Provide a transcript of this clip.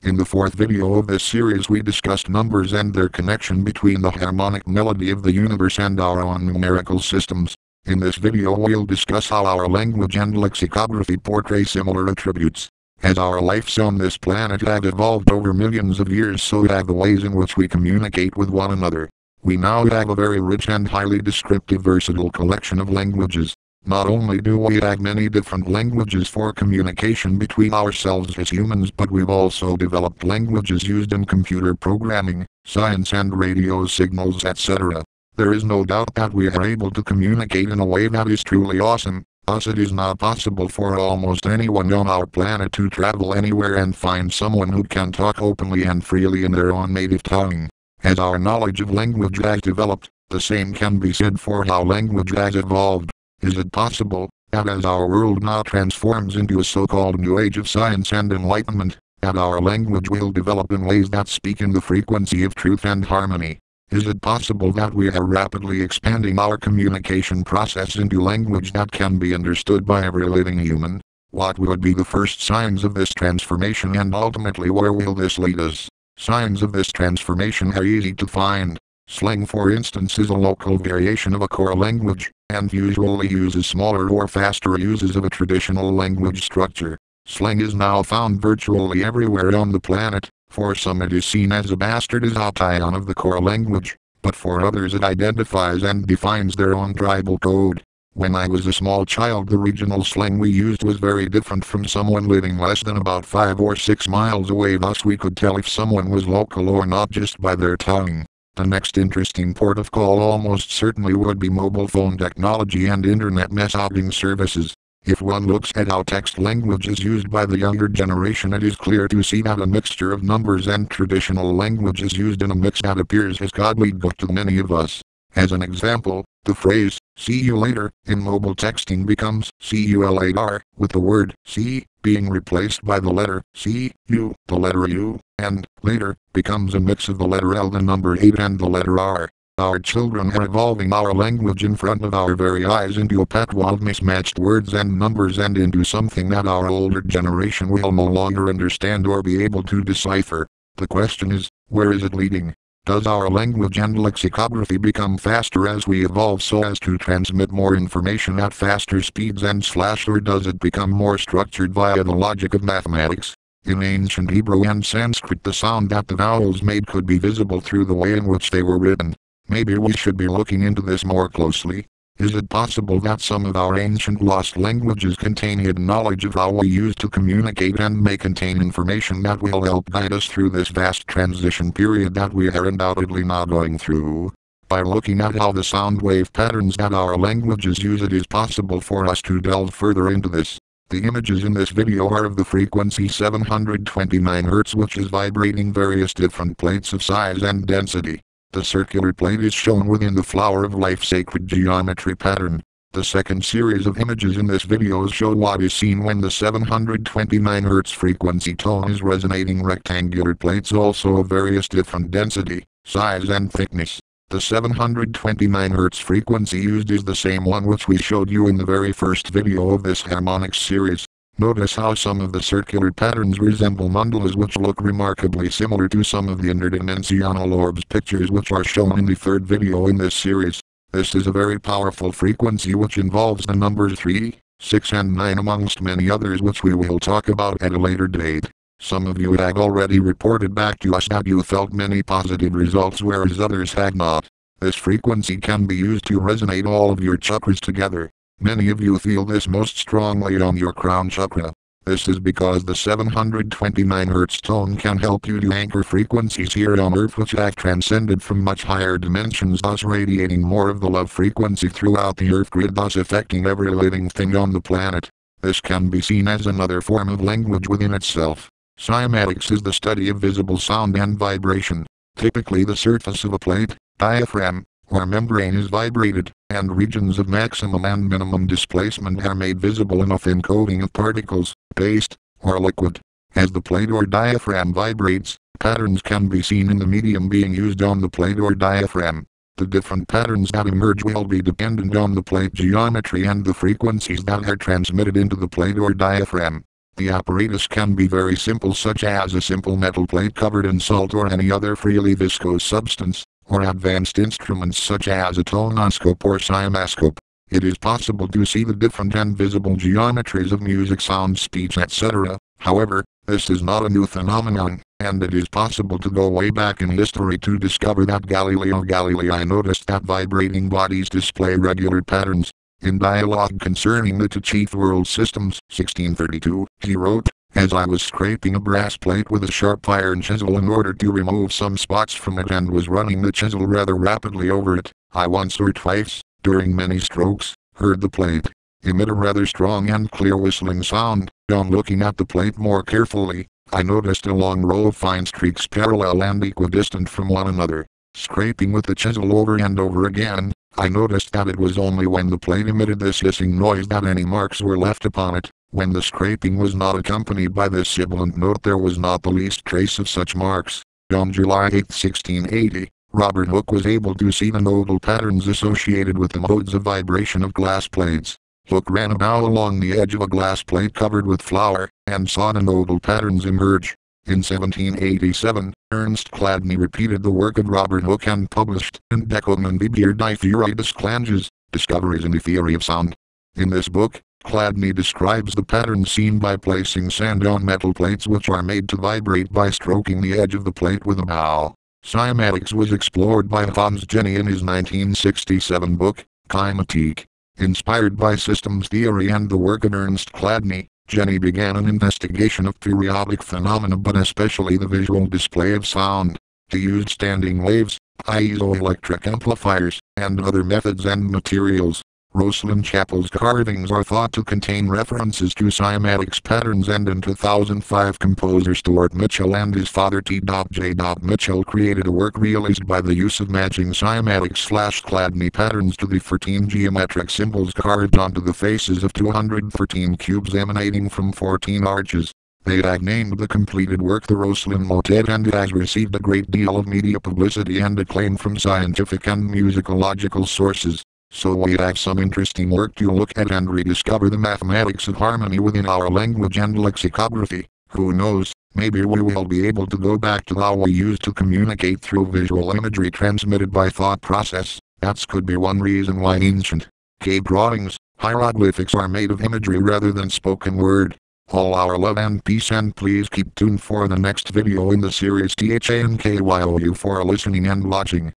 In the fourth video of this series we discussed numbers and their connection between the harmonic melody of the universe and our own numerical systems. In this video we'll discuss how our language and lexicography portray similar attributes. As our lives on this planet have evolved over millions of years, so have the ways in which we communicate with one another. We now have a very rich and highly descriptive versatile collection of languages. Not only do we have many different languages for communication between ourselves as humans, but we've also developed languages used in computer programming, science and radio signals, etc. There is no doubt that we are able to communicate in a way that is truly awesome. Thus it is now possible for almost anyone on our planet to travel anywhere and find someone who can talk openly and freely in their own native tongue. As our knowledge of language has developed, the same can be said for how language has evolved. Is it possible that as our world now transforms into a so-called new age of science and enlightenment, that our language will develop in ways that speak in the frequency of truth and harmony? Is it possible that we are rapidly expanding our communication process into language that can be understood by every living human? What would be the first signs of this transformation, and ultimately where will this lead us? Signs of this transformation are easy to find. Slang, for instance, is a local variation of a core language, and usually uses smaller or faster uses of a traditional language structure. Slang is now found virtually everywhere on the planet. For some it is seen as a bastardization of the core language, but for others it identifies and defines their own tribal code. When I was a small child, the regional slang we used was very different from someone living less than about 5 or 6 miles away, thus we could tell if someone was local or not just by their tongue. The next interesting port of call almost certainly would be mobile phone technology and internet messaging services. If one looks at how text language is used by the younger generation, it is clear to see that a mixture of numbers and traditional language is used in a mix that appears as gobbledygook to many of us. As an example, the phrase, "see you later," in mobile texting becomes, "see you later," with the word, "see," being replaced by the letter, "c," "u," the letter "u," and, later, becomes a mix of the letter L, the number 8, and the letter R. Our children are evolving our language in front of our very eyes into a patchwork of mismatched words and numbers, and into something that our older generation will no longer understand or be able to decipher. The question is, where is it leading? Does our language and lexicography become faster as we evolve so as to transmit more information at faster speeds or does it become more structured via the logic of mathematics? In ancient Hebrew and Sanskrit, the sound that the vowels made could be visible through the way in which they were written. Maybe we should be looking into this more closely. Is it possible that some of our ancient lost languages contain hidden knowledge of how we use to communicate, and may contain information that will help guide us through this vast transition period that we are undoubtedly now going through? By looking at how the sound wave patterns that our languages use, it is possible for us to delve further into this. The images in this video are of the frequency 729 Hz, which is vibrating various different plates of size and density. The circular plate is shown within the flower of life sacred geometry pattern. The second series of images in this video show what is seen when the 729 Hz frequency tone is resonating rectangular plates, also of various different density, size and thickness. The 729 Hz frequency used is the same one which we showed you in the very first video of this Harmonics series. Notice how some of the circular patterns resemble mandalas, which look remarkably similar to some of the interdimensional orbs pictures which are shown in the third video in this series. This is a very powerful frequency which involves the numbers 3, 6 and 9 amongst many others which we will talk about at a later date. Some of you have already reported back to us that you felt many positive results, whereas others had not. This frequency can be used to resonate all of your chakras together. Many of you feel this most strongly on your crown chakra. This is because the 729 Hz tone can help you to anchor frequencies here on Earth which have transcended from much higher dimensions, thus radiating more of the love frequency throughout the Earth grid, thus affecting every living thing on the planet. This can be seen as another form of language within itself. Cymatics is the study of visible sound and vibration. Typically the surface of a plate, diaphragm, or membrane is vibrated, and regions of maximum and minimum displacement are made visible in a thin coating of particles, paste, or liquid. As the plate or diaphragm vibrates, patterns can be seen in the medium being used on the plate or diaphragm. The different patterns that emerge will be dependent on the plate geometry and the frequencies that are transmitted into the plate or diaphragm. The apparatus can be very simple, such as a simple metal plate covered in salt or any other freely viscose substance, or advanced instruments such as a tonoscope or cymatics. It is possible to see the different and visible geometries of music, sound, speech, etc. However, this is not a new phenomenon, and it is possible to go way back in history to discover that Galileo Galilei noticed that vibrating bodies display regular patterns. In Dialogue Concerning the Two Chief World Systems, 1632, he wrote, "As I was scraping a brass plate with a sharp iron chisel in order to remove some spots from it and was running the chisel rather rapidly over it, I once or twice, during many strokes, heard the plate emit a rather strong and clear whistling sound. On looking at the plate more carefully, I noticed a long row of fine streaks parallel and equidistant from one another. Scraping with the chisel over and over again, I noticed that it was only when the plate emitted this hissing noise that any marks were left upon it. When the scraping was not accompanied by this sibilant note, there was not the least trace of such marks." On July 8, 1680, Robert Hooke was able to see the nodal patterns associated with the modes of vibration of glass plates. Hooke ran a bow along the edge of a glass plate covered with flour, and saw the nodal patterns emerge. In 1787, Ernst Chladni repeated the work of Robert Hooke and published Entdeckungen über die Theorie des Klanges, Discoveries in the Theory of Sound. In this book, Chladni describes the patterns seen by placing sand on metal plates which are made to vibrate by stroking the edge of the plate with a bow. Cymatics was explored by Hans Jenny in his 1967 book, Cymatics. Inspired by systems theory and the work of Ernst Chladni, Jenny began an investigation of periodic phenomena, but especially the visual display of sound. He used standing waves, piezoelectric amplifiers, and other methods and materials. Rosalind Chapel's carvings are thought to contain references to cymatics patterns, and in 2005 composer Stuart Mitchell and his father T.J. Mitchell created a work realized by the use of matching cymatics/Chladni patterns to the 14 geometric symbols carved onto the faces of 213 cubes emanating from 14 arches. They have named the completed work the Rosalind Motet, and it has received a great deal of media publicity and acclaim from scientific and musicological sources. So we have some interesting work to look at and rediscover the mathematics of harmony within our language and lexicography. Who knows, maybe we will be able to go back to how we used to communicate through visual imagery transmitted by thought process. That could be one reason why ancient cave drawings, hieroglyphics are made of imagery rather than spoken word. All our love and peace, and please keep tuned for the next video in the series. THANKYOU for listening and watching.